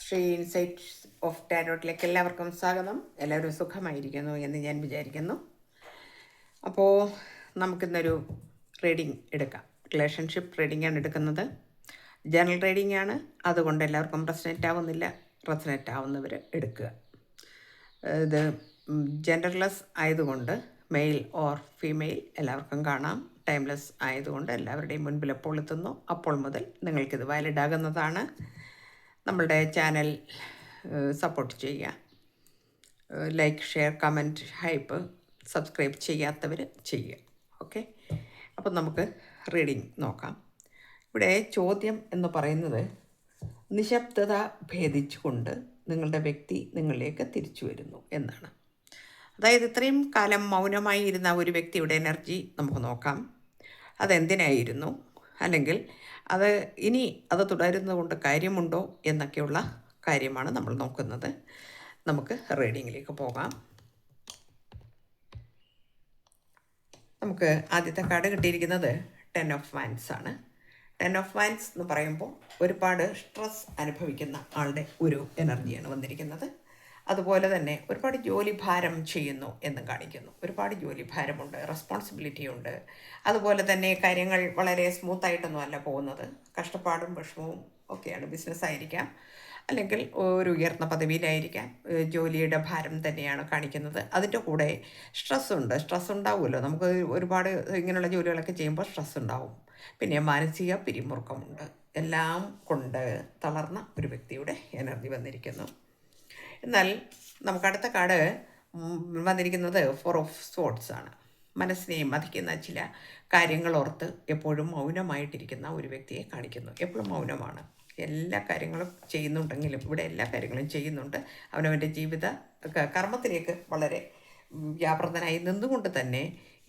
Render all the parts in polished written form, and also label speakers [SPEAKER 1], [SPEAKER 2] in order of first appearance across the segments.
[SPEAKER 1] Shri insights of ടാരോട്ടിലേക്ക് എല്ലാവർക്കും സ്വാഗതം. എല്ലാവരും സുഖമായിരിക്കുന്നു എന്ന് ഞാൻ വിചാരിക്കുന്നു. അപ്പോൾ നമുക്കിന്നൊരു റീഡിംഗ് എടുക്കാം. റിലേഷൻഷിപ്പ് റീഡിംഗ് ആണ് എടുക്കുന്നത്. ജനറൽ റീഡിംഗ് ആണ്, അതുകൊണ്ട് എല്ലാവർക്കും റെസനേറ്റ് ആവുന്നില്ല. റെസനേറ്റ് ആവുന്നവർ എടുക്കുക. ഇത് ജെൻഡർലെസ് ആയതുകൊണ്ട് മെയിൽ ഓർ ഫീമെയിൽ എല്ലാവർക്കും കാണാം. ടൈംലെസ് ആയതുകൊണ്ട് എല്ലാവരുടെയും മുൻപിൽ എപ്പോൾ എത്തുന്നു അപ്പോൾ മുതൽ നിങ്ങൾക്കിത് വാലിഡ് ആകുന്നതാണ്. നമ്മളുടെ ചാനൽ സപ്പോർട്ട് ചെയ്യുക. Like, share, comment, hype, subscribe ചെയ്യാത്തവർ ചെയ്യുക. ഓക്കെ, അപ്പം നമുക്ക് റീഡിംഗ് നോക്കാം. ഇവിടെ ചോദ്യം എന്ന് പറയുന്നത്, നിശബ്ദത ഭേദിച്ചുകൊണ്ട് നിങ്ങളുടെ വ്യക്തി നിങ്ങളിലേക്ക് തിരിച്ചു വരുന്നു എന്നാണ്. അതായത് ഇത്രയും കാലം മൗനമായി ഇരുന്ന ഒരു വ്യക്തിയുടെ എനർജി നമുക്ക് നോക്കാം. അതെന്തിനായിരുന്നു, അല്ലെങ്കിൽ അത് തുടരുന്നത് കൊണ്ട് കാര്യമുണ്ടോ എന്നൊക്കെയുള്ള കാര്യമാണ് നമ്മൾ നോക്കുന്നത്. നമുക്ക് റീഡിങ്ങിലേക്ക് പോകാം. നമുക്ക് ആദ്യത്തെ കാർഡ് കിട്ടിയിരിക്കുന്നത് 10 ഓഫ് വാൻഡ്സ് ആണ്. 10 ഓഫ് വാൻഡ്സ് എന്ന് പറയുമ്പോൾ ഒരുപാട് സ്ട്രെസ് അനുഭവിക്കുന്ന ആളുടെ ഒരു എനർജിയാണ് വന്നിരിക്കുന്നത്. അതുപോലെ തന്നെ ഒരുപാട് ജോലി ഭാരം ചെയ്യുന്നു എന്നും കാണിക്കുന്നു. ഒരുപാട് ജോലി ഭാരമുണ്ട്, റെസ്പോൺസിബിലിറ്റി ഉണ്ട്. അതുപോലെ തന്നെ കാര്യങ്ങൾ വളരെ സ്മൂത്തായിട്ടൊന്നും അല്ല പോകുന്നത്. കഷ്ടപ്പാടും വിഷമവും ഒക്കെയാണ്. ബിസിനസ്സായിരിക്കാം, അല്ലെങ്കിൽ ഒരു ഉയർന്ന പദവിയിലായിരിക്കാം. ജോലിയുടെ ഭാരം തന്നെയാണ് കാണിക്കുന്നത്. അതിൻ്റെ കൂടെ സ്ട്രെസ് ഉണ്ടാവുമല്ലോ. നമുക്ക് ഒരുപാട് ഇങ്ങനെയുള്ള ജോലികളൊക്കെ ചെയ്യുമ്പോൾ സ്ട്രെസ് ഉണ്ടാവും. പിന്നെ മാനസിക പിരിമുറുക്കമുണ്ട്. എല്ലാം കൊണ്ട് തളർന്ന ഒരു വ്യക്തിയുടെ എനർജി വന്നിരിക്കുന്നു. എന്നാൽ നമുക്ക് അടുത്ത കാർഡ് വന്നിരിക്കുന്നത് 4 ഓഫ് സ്വോർഡ്സ് ആണ്. മനസ്സിനെ മതിക്കുന്ന ചില കാര്യങ്ങളോർത്ത് എപ്പോഴും മൗനമായിട്ടിരിക്കുന്ന ഒരു വ്യക്തിയെ കാണിക്കുന്നു. എപ്പോഴും മൗനമാണ്. എല്ലാ കാര്യങ്ങളും ചെയ്യുന്നുണ്ടെങ്കിലും, ഇവിടെ എല്ലാ കാര്യങ്ങളും ചെയ്യുന്നുണ്ട്. അവനവൻ്റെ ജീവിത കർമ്മത്തിലേക്ക് വളരെ വ്യാപൃതനായി നിന്നുകൊണ്ട് തന്നെ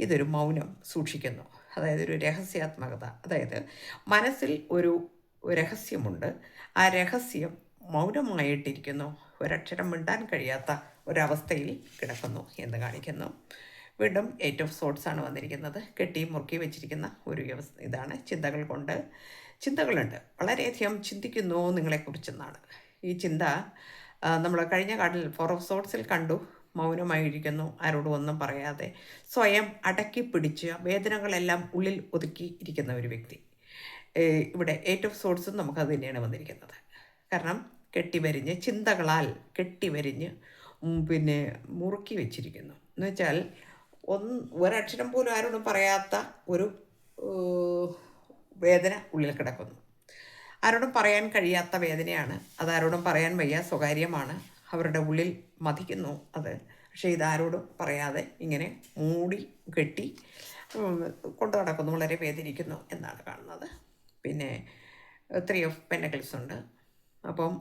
[SPEAKER 1] ഇതൊരു മൗനം സൂക്ഷിക്കുന്നു. അതായത് ഒരു രഹസ്യാത്മകത. അതായത് മനസ്സിൽ ഒരു രഹസ്യമുണ്ട്. ആ രഹസ്യം മൗനമായിട്ടിരിക്കുന്നു. ഒരക്ഷരം മിണ്ടാൻ കഴിയാത്ത ഒരവസ്ഥയിൽ കിടക്കുന്നു എന്ന് കാണിക്കുന്നു. വീണ്ടും 8 ഓഫ് സോർഡ്സ് ആണ് വന്നിരിക്കുന്നത്. കെട്ടി മുറുക്കി വെച്ചിരിക്കുന്ന ഒരു ഇതാണ്. ചിന്തകളുണ്ട്. വളരെയധികം ചിന്തിക്കുന്നു നിങ്ങളെക്കുറിച്ചെന്നാണ് ഈ ചിന്ത. നമ്മൾ കഴിഞ്ഞ കാർഡിൽ 4 ഓഫ് സോർഡ്സിൽ കണ്ടു. മൗനമായിരിക്കുന്നു, ആരോടും ഒന്നും പറയാതെ സ്വയം അടക്കി പിടിച്ച് വേദനകളെല്ലാം ഉള്ളിൽ ഒതുക്കി ഇരിക്കുന്ന ഒരു വ്യക്തി. ഇവിടെ 8 ഓഫ് സോർഡ്സും നമുക്കത് തന്നെയാണ് വന്നിരിക്കുന്നത്. കാരണം ചിന്തകളാൽ കെട്ടിവരിഞ്ഞ് പിന്നെ മുറുക്കി വെച്ചിരിക്കുന്നു. എന്ന് വെച്ചാൽ ഒരക്ഷരം പോലും ആരോടും പറയാത്ത ഒരു വേദന ഉള്ളിൽ കിടക്കുന്നു. ആരോടും പറയാൻ കഴിയാത്ത വേദനയാണ്. അതാരോടും പറയാൻ വയ്യ, സ്വകാര്യമാണ്. അവരുടെ ഉള്ളിൽ മതിക്കുന്നു അത്. പക്ഷേ ഇതാരോടും പറയാതെ ഇങ്ങനെ മൂടി കെട്ടി കൊണ്ടു നടക്കുന്നു. വളരെ വേദനിക്കുന്നു എന്നാണ് കാണുന്നത്. പിന്നെ 3 ഓഫ് പെൻറ്റക്കിൾസ് ഉണ്ട്. അപ്പം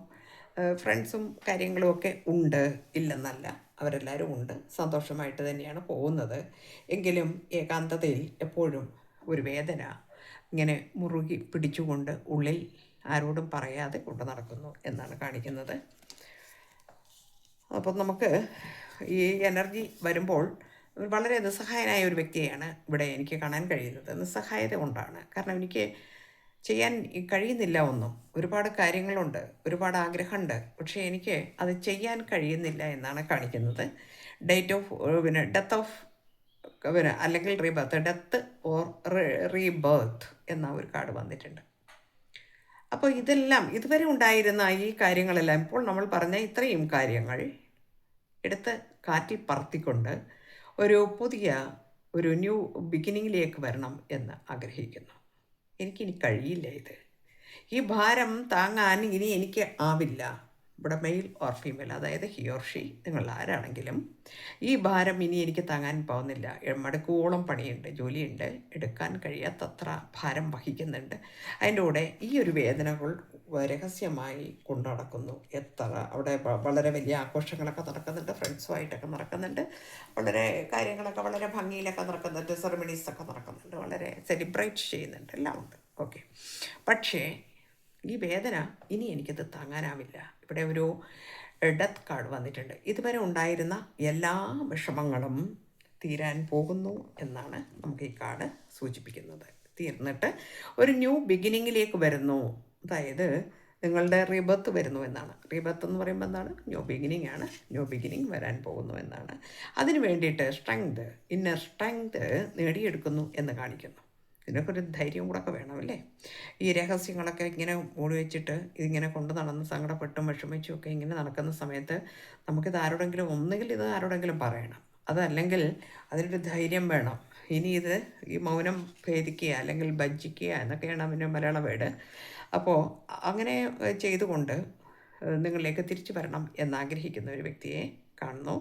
[SPEAKER 1] ഫ്രണ്ട്സും കാര്യങ്ങളും ഒക്കെ ഉണ്ട്, ഇല്ലെന്നല്ല. അവരെല്ലാവരും ഉണ്ട്, സന്തോഷമായിട്ട് തന്നെയാണ് പോകുന്നത്. എങ്കിലും ഏകാന്തതയിൽ എപ്പോഴും ഒരു വേദന ഇങ്ങനെ മുറുകി പിടിച്ചുകൊണ്ട് ഉള്ളിൽ ആരോടും പറയാതെ കൊണ്ടു നടക്കുന്നു എന്നാണ് കാണിക്കുന്നത്. അപ്പം നമുക്ക് ഈ എനർജി വരുമ്പോൾ വളരെ നിസ്സഹായനായ ഒരു വ്യക്തിയാണ് ഇവിടെ എനിക്ക് കാണാൻ കഴിയുന്നത്. നിസ്സഹായത കൊണ്ടാണ്. കാരണം എനിക്ക് ചെയ്യാൻ കഴിയുന്നില്ല ഒന്നും. ഒരുപാട് കാര്യങ്ങളുണ്ട്, ഒരുപാട് ആഗ്രഹമുണ്ട്, പക്ഷേ എനിക്ക് അത് ചെയ്യാൻ കഴിയുന്നില്ല എന്നാണ് കാണിക്കുന്നത്. ഡെത്ത് ഓഫ് അല്ലെങ്കിൽ ഡെത്ത് ഓർ റീബർത്ത് എന്ന ഒരു കാർഡ് വന്നിട്ടുണ്ട്. അപ്പോൾ ഇതെല്ലാം ഇതുവരെ ഉണ്ടായിരുന്ന ഈ കാര്യങ്ങളെല്ലാം ഇപ്പോൾ നമ്മൾ പറഞ്ഞ ഇത്രയും കാര്യങ്ങൾ എടുത്ത് കാറ്റിൽ പറത്തിക്കൊണ്ട് ഒരു ന്യൂ ബിഗിനിങ്ങിലേക്ക് വരണം എന്ന് ആഗ്രഹിക്കുന്നു. എനിക്കിനി കഴിയില്ല. ഈ ഭാരം താങ്ങാൻ ഇനി എനിക്ക് ആവില്ല. ഇവിടെ മെയിൽ ഓർ ഫീമെയിൽ, അതായത് ഹി ഓർ ഷീ, നിങ്ങൾ ആരാണെങ്കിലും ഈ ഭാരം ഇനി എനിക്ക് താങ്ങാൻ പോകുന്നില്ല. മടക്കോളം പണിയുണ്ട്, ജോലിയുണ്ട്, എടുക്കാൻ കഴിയാത്തത്ര ഭാരം വഹിക്കുന്നുണ്ട്. അതിൻ്റെ കൂടെ ഈ ഒരു വേദനകൾ രഹസ്യമായി കൊണ്ടു നടക്കുന്നു. അവിടെ വളരെ വലിയ ആഘോഷങ്ങളൊക്കെ നടക്കുന്നുണ്ട്, ഫ്രണ്ട്സുമായിട്ടൊക്കെ നടക്കുന്നുണ്ട്, വളരെ കാര്യങ്ങളൊക്കെ വളരെ ഭംഗിയിലൊക്കെ നടക്കുന്നുണ്ട്, സെറമണീസൊക്കെ നടക്കുന്നുണ്ട്, വളരെ സെലിബ്രേറ്റ് ചെയ്യുന്നുണ്ട്, എല്ലാം ഉണ്ട്. ഓക്കെ, പക്ഷേ ഈ വേദന ഇനി എനിക്കത് താങ്ങാനാവില്ല. ഇവിടെ ഒരു ഡെത്ത് കാർഡ് വന്നിട്ടുണ്ട്. ഇതുവരെ ഉണ്ടായിരുന്ന എല്ലാ വിഷമങ്ങളും തീരാൻ പോകുന്നു എന്നാണ് നമുക്ക് ഈ കാർഡ് സൂചിപ്പിക്കുന്നത്. തീർന്നിട്ട് ഒരു ന്യൂ ബിഗിനിങ്ങിലേക്ക് വരുന്നു. അതായത് നിങ്ങളുടെ റീബർത്ത് വരുന്നു എന്നാണ്. റീബർത്ത് എന്ന് പറയുമ്പോൾ എന്താണ്? ന്യൂ ബിഗിനിങ് ആണ്. ന്യൂ ബിഗിനിങ് വരാൻ പോകുന്നു എന്നാണ്. അതിന് വേണ്ടിയിട്ട് സ്ട്രെങ്ത്, ഇന്നർ സ്ട്രെങ്ത് നേടിയെടുക്കുന്നു എന്ന് കാണിക്കുന്നു. ഇതിനൊക്കെ ഒരു ധൈര്യം കൂടെ ഒക്കെ വേണമല്ലേ? ഈ രഹസ്യങ്ങളൊക്കെ ഇങ്ങനെ മൂടി വെച്ചിട്ട് ഇതിങ്ങനെ കൊണ്ട് നടന്ന് സങ്കടപ്പെട്ടും വിഷമിച്ചും ഒക്കെ ഇങ്ങനെ നടക്കുന്ന സമയത്ത് നമുക്കിത് ആരോടെങ്കിലും, ഒന്നുകിൽ ഇത് ആരോടെങ്കിലും പറയണം, അതല്ലെങ്കിൽ അതിനൊരു ധൈര്യം വേണം. ഇനി ഇത് ഈ മൗനം ഭേദിക്കുക അല്ലെങ്കിൽ ഭജിക്കുക എന്നൊക്കെയാണ് അതിൻ്റെ മലയാള വേർഡ്. അപ്പോൾ അങ്ങനെ ചെയ്തുകൊണ്ട് നിങ്ങളിലേക്ക് തിരിച്ചു വരണം എന്നാഗ്രഹിക്കുന്ന ഒരു വ്യക്തിയെ കാണുന്നു.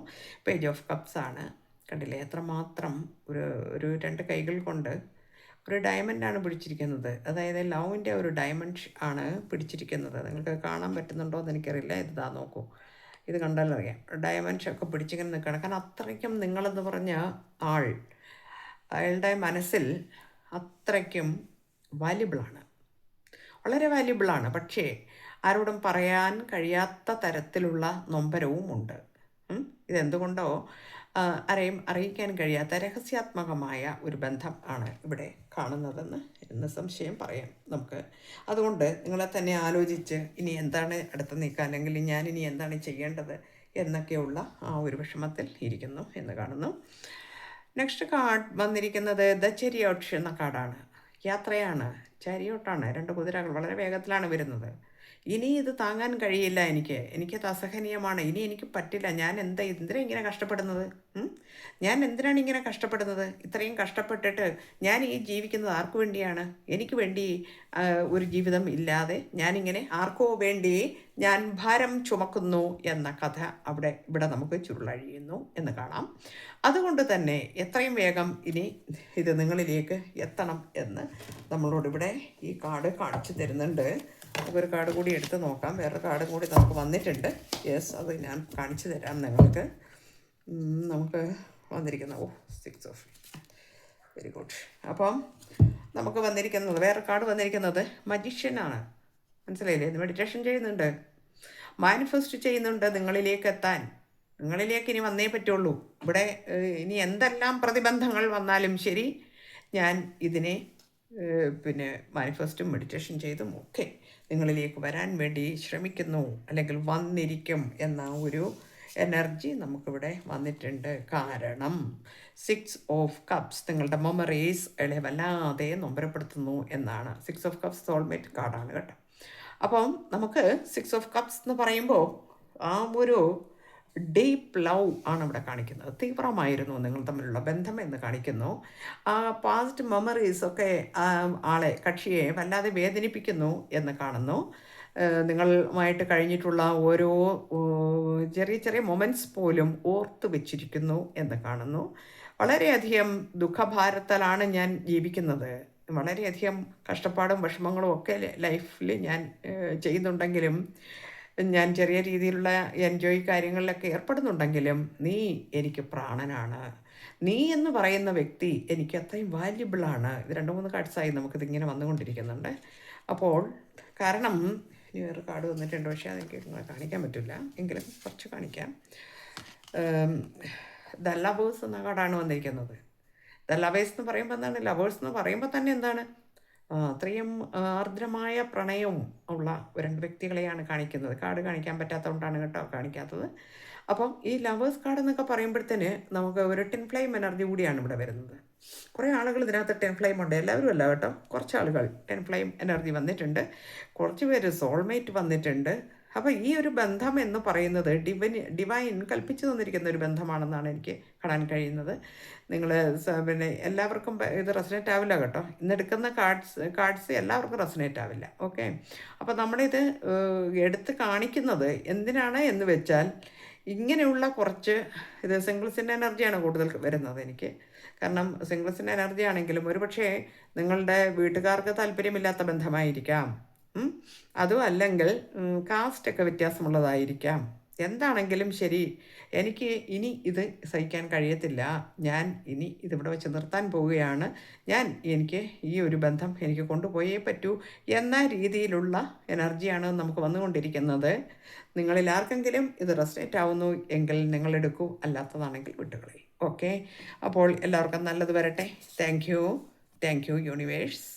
[SPEAKER 1] പേജ് ഓഫ് കപ്സ് ആണ്. കണ്ടില്ലേ എത്രമാത്രം ഒരു രണ്ട് കൈകൾ കൊണ്ട് ഒരു ഡയമണ്ടാണ് പിടിച്ചിരിക്കുന്നത്. അതായത് ലവിൻ്റെ ഒരു ഡയമണ്ട് ആണ് പിടിച്ചിരിക്കുന്നത്. നിങ്ങൾക്ക് കാണാൻ പറ്റുന്നുണ്ടോ എന്ന് എനിക്കറിയില്ല. ഇതാ നോക്കൂ, ഇത് കണ്ടാലും അറിയാം. ഡയമണ്ട്സ് ഒക്കെ പിടിച്ചിങ്ങനെ നിൽക്കുകയാണ്. കാരണം അത്രയ്ക്കും നിങ്ങളെന്ന് പറഞ്ഞ അയാളുടെ മനസ്സിൽ അത്രയ്ക്കും വാല്യുബിളാണ്, വളരെ വാല്യുബിളാണ്. പക്ഷേ ആരോടും പറയാൻ കഴിയാത്ത തരത്തിലുള്ള നൊമ്പരവും ഉണ്ട്. ഇതെന്തുകൊണ്ടോ ആരെയും അറിയിക്കാൻ കഴിയാത്ത രഹസ്യാത്മകമായ ഒരു ബന്ധം ആണ് ഇവിടെ കാണുന്നതെന്ന് സംശയം പറയാം നമുക്ക്. അതുകൊണ്ട് നിങ്ങളെ തന്നെ ആലോചിച്ച് ഇനി എന്താണ് അടുത്ത നീക്കം, അല്ലെങ്കിൽ ഞാൻ ഇനി എന്താണ് ചെയ്യേണ്ടത് എന്നൊക്കെയുള്ള ആ ഒരു വിഷമത്തിൽ ഇരിക്കുന്നു എന്ന് കാണുന്നു. നെക്സ്റ്റ് കാർഡ് വന്നിരിക്കുന്നത് ദ ചെരിയോട്ട് എന്ന കാർഡാണ്. യാത്രയാണ്, ചരിയോട്ടാണ്. രണ്ട് കുതിരകൾ വളരെ വേഗത്തിലാണ് വരുന്നത്. ഇനി ഇത് താങ്ങാൻ കഴിയില്ല, എനിക്കത് അസഹനീയമാണ്, ഇനി എനിക്ക് പറ്റില്ല, ഞാൻ എന്തിനാ ഇങ്ങനെ കഷ്ടപ്പെടുന്നത്, ഞാൻ എന്തിനാണ് ഇങ്ങനെ കഷ്ടപ്പെടുന്നത്, ഇത്രയും കഷ്ടപ്പെട്ടിട്ട് ഞാൻ ഈ ജീവിക്കുന്നത് ആർക്കു വേണ്ടിയാണ്, എനിക്ക് വേണ്ടി ഒരു ജീവിതം ഇല്ലാതെ ഞാനിങ്ങനെ ആർക്കോ വേണ്ടി ഞാൻ ഭാരം ചുമക്കുന്നു എന്ന കഥ ഇവിടെ നമുക്ക് ചുരുളഴിയുന്നു എന്ന് കാണാം. അതുകൊണ്ട് തന്നെ എത്രയും വേഗം ഇനി ഇത് നിങ്ങളിലേക്ക് എത്തണം എന്ന് നമ്മളോടിവിടെ ഈ കാർഡ് കാണിച്ചു തരുന്നുണ്ട്. നമുക്കൊരു കാർഡ് കൂടി എടുത്ത് നോക്കാം. വേറൊരു കാർഡും കൂടി നമുക്ക് വന്നിട്ടുണ്ട്. യെസ്, അത് ഞാൻ കാണിച്ചു തരാം നിങ്ങൾക്ക്. നമുക്ക് വന്നിരിക്കുന്ന 6 ഓഫ് വെരി ഗുഡ്. അപ്പം നമുക്ക് വന്നിരിക്കുന്നത് വേറെ കാർഡ് വന്നിരിക്കുന്നത് മജീഷ്യനാണ്. മനസ്സിലായില്ലേ? മെഡിറ്റേഷൻ ചെയ്യുന്നുണ്ട്, മാനിഫെസ്റ്റ് ചെയ്യുന്നുണ്ട് നിങ്ങളിലേക്ക് എത്താൻ. നിങ്ങളിലേക്ക് ഇനി വന്നേ പറ്റുള്ളൂ. ഇവിടെ ഇനി എന്തെല്ലാം പ്രതിബന്ധങ്ങൾ വന്നാലും ശരി, ഞാൻ ഇതിനെ മാനിഫെസ്റ്റും മെഡിറ്റേഷൻ ചെയ്തും ഒക്കെ നിങ്ങളിലേക്ക് വരാൻ വേണ്ടി ശ്രമിക്കുന്നു, അല്ലെങ്കിൽ വന്നിരിക്കും എന്ന ഒരു എനർജി നമുക്കിവിടെ വന്നിട്ടുണ്ട്. കാരണം 6 ഓഫ് കപ്സ് നിങ്ങളുടെ മെമ്മറീസ് വല്ലാതെ നൊമ്പരപ്പെടുത്തുന്നു എന്നാണ്. 6 ഓഫ് കപ്സ് സോൾമേറ്റ് കാർഡാണ് കേട്ടോ. അപ്പം നമുക്ക് 6 ഓഫ് കപ്സ് എന്ന് പറയുമ്പോൾ ആ ഒരു ഡീപ്പ് ലവ് ആണ് ഇവിടെ കാണിക്കുന്നത്. തീവ്രമായിരുന്നു നിങ്ങൾ തമ്മിലുള്ള ബന്ധം എന്ന് കാണിക്കുന്നു. ആ പാസ്റ്റ് മെമ്മറീസ് ഒക്കെ കക്ഷിയെ വല്ലാതെ വേദനിപ്പിക്കുന്നു എന്ന് കാണുന്നു. നിങ്ങളുമായിട്ട് കഴിഞ്ഞിട്ടുള്ള ഓരോ ചെറിയ ചെറിയ മൊമെൻറ്റ്സ് പോലും ഓർത്ത് വെച്ചിരിക്കുന്നു എന്ന് കാണുന്നു. വളരെയധികം ദുഃഖഭാരത്താലാണ് ഞാൻ ജീവിക്കുന്നത്, വളരെയധികം കഷ്ടപ്പാടും വിഷമങ്ങളും ഒക്കെ ലൈഫിൽ ഞാൻ ചെയ്യുന്നുണ്ടെങ്കിലും, ഞാൻ ചെറിയ രീതിയിലുള്ള എൻജോയ് കാര്യങ്ങളിലൊക്കെ ഏർപ്പെടുന്നുണ്ടെങ്കിലും, നീ എനിക്ക് പ്രാണനാണ്, നീ എന്ന് പറയുന്ന വ്യക്തി എനിക്ക് അത്രയും വാല്യുബിളാണ്. ഇത് 2-3 കാർഡ്സായി നമുക്കിതിങ്ങനെ വന്നുകൊണ്ടിരിക്കുന്നുണ്ട്. അപ്പോൾ കാരണം ഇനി വേറെ കാർഡ് വന്നിട്ടുണ്ട്, പക്ഷേ അതെനിക്ക് നിങ്ങളെ കാണിക്കാൻ പറ്റില്ല, എങ്കിലും കുറച്ച് കാണിക്കാം. ദ ലവേഴ്സ് എന്ന കാർഡാണ് വന്നിരിക്കുന്നത്. ദ ലവേഴ്സ് എന്ന് പറയുമ്പോൾ എന്താണ്? ലവേഴ്സ് എന്ന് പറയുമ്പോൾ തന്നെ എന്താണ്? അത്രയും ആർദ്രമായ പ്രണയവും ഉള്ള 2 വ്യക്തികളെയാണ് കാണിക്കുന്നത്. കാർഡ് കാണിക്കാൻ പറ്റാത്തതുകൊണ്ടാണ് കേട്ടോ കാണിക്കാത്തത്. അപ്പം ഈ ലവേഴ്സ് കാർഡ് എന്നൊക്കെ പറയുമ്പോഴത്തേന് നമുക്ക് ഒരു ടിൻ ഫ്ലെയിം എനർജി കൂടിയാണ് ഇവിടെ വരുന്നത്. കുറേ ആളുകൾ ഇതിനകത്ത് ടിൻ ഫ്ലെയിം ഉണ്ട്, എല്ലാവരും അല്ല കേട്ടോ, കുറച്ച് ആളുകൾ ടിൻ ഫ്ലെയിം എനർജി വന്നിട്ടുണ്ട്, കുറച്ച് പേര് സോൾമേറ്റ് വന്നിട്ടുണ്ട്. അപ്പോൾ ഈ ഒരു ബന്ധം എന്ന് പറയുന്നത് ഡിവൈൻ കൽപ്പിച്ചു തന്നിരിക്കുന്ന ഒരു ബന്ധമാണെന്നാണ് എനിക്ക് കാണാൻ കഴിയുന്നത്. നിങ്ങൾ എല്ലാവർക്കും ഇത് റെസനേറ്റ് ആവില്ല കേട്ടോ. ഇന്നെടുക്കുന്ന കാർഡ്സ് എല്ലാവർക്കും റെസനേറ്റ് ആവില്ല. ഓക്കെ, അപ്പോൾ നമ്മളിത് എടുത്ത് കാണിക്കുന്നത് എന്തിനാണ് എന്ന് വെച്ചാൽ, ഇങ്ങനെയുള്ള കുറച്ച് ഇത് സിംഗിൾസിൻ്റെ എനർജിയാണ് കൂടുതൽ വരുന്നത് എനിക്ക്. കാരണം സിംഗിൾസിൻ്റെ എനർജി ആണെങ്കിലും ഒരുപക്ഷെ നിങ്ങളുടെ വീട്ടുകാർക്ക് താല്പര്യമില്ലാത്ത ബന്ധമായിരിക്കാം, അതും അല്ലെങ്കിൽ കാസ്റ്റൊക്കെ വ്യത്യാസമുള്ളതായിരിക്കാം. എന്താണെങ്കിലും ശരി, എനിക്ക് ഇനി ഇത് സഹിക്കാൻ കഴിയത്തില്ല, ഞാൻ ഇനി ഇതിവിടെ വെച്ച് നിർത്താൻ പോവുകയാണ്, എനിക്ക് ഈ ഒരു ബന്ധം എനിക്ക് കൊണ്ടുപോയേ പറ്റൂ എന്ന രീതിയിലുള്ള എനർജിയാണ് നമുക്ക് വന്നുകൊണ്ടിരിക്കുന്നത്. നിങ്ങളിൽ ആർക്കെങ്കിലും ഇത് റെസനേറ്റ് ആവുന്നു എങ്കിൽ നിങ്ങളെടുക്കൂ, അല്ലാത്തതാണെങ്കിൽ വിട്ടുകളയും. ഓക്കെ, അപ്പോൾ എല്ലാവർക്കും നല്ലത് വരട്ടെ. Thank you universe.